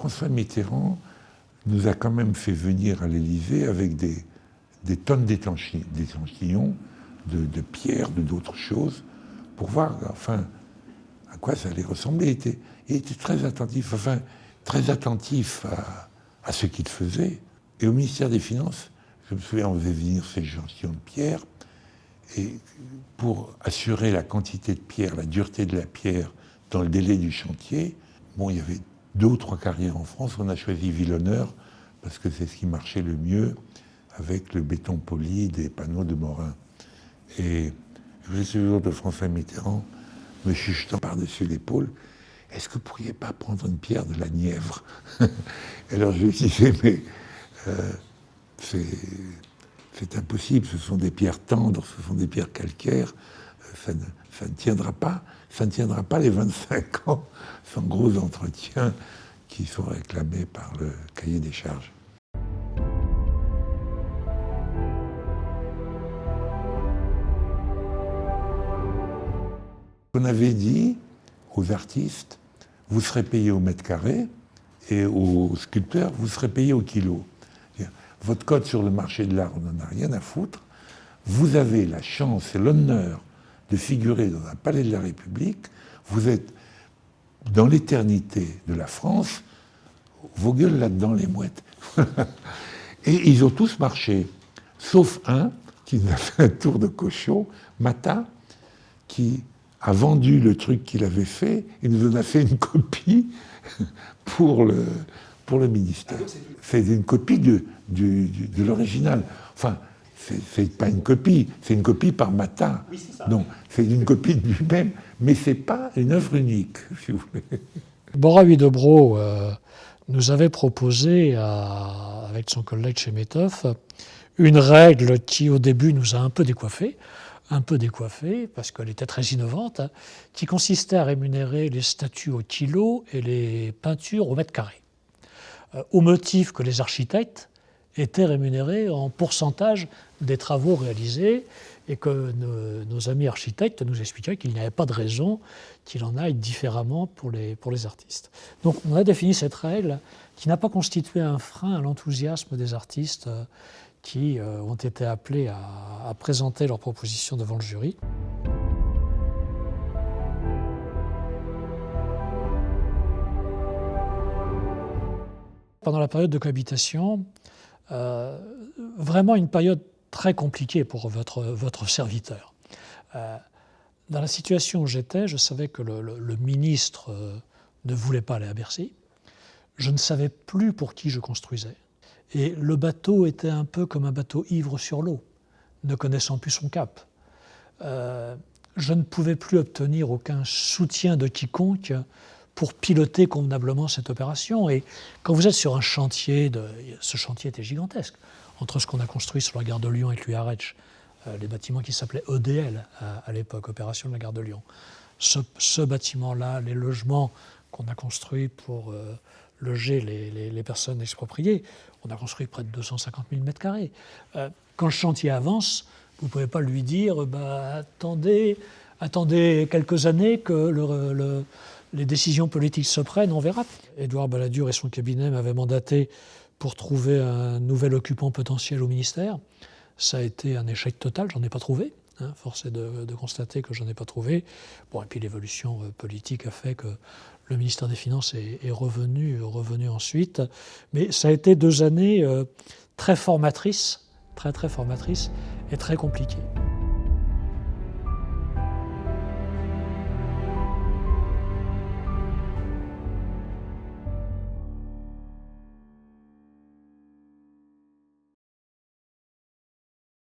François Mitterrand nous a quand même fait venir à l'Élysée avec des tonnes d'échantillons, de pierres, d'autres choses, pour voir enfin, à quoi ça allait ressembler. Il était très attentif, à ce qu'il faisait. Et au ministère des Finances, je me souviens, on faisait venir ces échantillons de pierre, et pour assurer la quantité de pierre, la dureté de la pierre dans le délai du chantier, il y avait 2 ou 3 carrières en France. On a choisi Vilhonneur parce que c'est ce qui marchait le mieux avec le béton poli des panneaux de Morin. Et je suis toujours de François Mitterrand, me chuchotant par-dessus l'épaule, est-ce que vous ne pourriez pas prendre une pierre de la Nièvre? Alors je lui disais, mais c'est impossible, ce sont des pierres tendres, ce sont des pierres calcaires, ça ne tiendra pas. Ça ne tiendra pas les 25 ans sans gros entretiens qui sont réclamés par le cahier des charges. On avait dit aux artistes, vous serez payés au mètre carré, et aux sculpteurs, vous serez payés au kilo. Votre cote sur le marché de l'art, on n'en a rien à foutre. Vous avez la chance et l'honneur de figurer dans un palais de la République, vous êtes dans l'éternité de la France, vos gueules là-dedans, les mouettes. Et ils ont tous marché, sauf un qui nous a fait un tour de cochon, Mata, qui a vendu le truc qu'il avait fait et nous en a fait une copie pour le ministère. C'est une copie de l'original. Enfin, c'est pas une copie, c'est une copie par Mata. Oui, c'est ça. Donc, c'est une copie de lui-même, mais c'est pas une œuvre unique, si vous voulez. Bora-Huidobro nous avait proposé, avec son collègue Chemetov, une règle qui, au début, nous a un peu décoiffés, parce qu'elle était très innovante, qui consistait à rémunérer les statues au kilo et les peintures au mètre carré, au motif que les architectes étaient rémunérés en pourcentage des travaux réalisés et que nos amis architectes nous expliquaient qu'il n'y avait pas de raison qu'il en aille différemment pour les artistes. Donc on a défini cette règle qui n'a pas constitué un frein à l'enthousiasme des artistes qui ont été appelés à présenter leurs propositions devant le jury. Pendant la période de cohabitation, vraiment une période très compliquée pour votre serviteur. Dans la situation où j'étais, je savais que le ministre ne voulait pas aller à Bercy. Je ne savais plus pour qui je construisais. Et le bateau était un peu comme un bateau ivre sur l'eau, ne connaissant plus son cap. Je ne pouvais plus obtenir aucun soutien de quiconque pour piloter convenablement cette opération. Et quand vous êtes sur un chantier, ce chantier était gigantesque, entre ce qu'on a construit sur la gare de Lyon et Cluyaretch, les bâtiments qui s'appelaient EDL à l'époque, Opération de la gare de Lyon. Ce bâtiment-là, les logements qu'on a construits pour loger les personnes expropriées, on a construit près de 250 000 mètres carrés. Quand le chantier avance, vous ne pouvez pas lui dire attendez quelques années que les décisions politiques se prennent, on verra. Édouard Balladur et son cabinet m'avaient mandaté pour trouver un nouvel occupant potentiel au ministère. Ça a été un échec total, j'en ai pas trouvé. Force est de constater que j'en ai pas trouvé. Bon, et puis l'évolution politique a fait que le ministère des Finances est revenu ensuite. Mais ça a été 2 années très formatrices, très formatrices et très compliquées.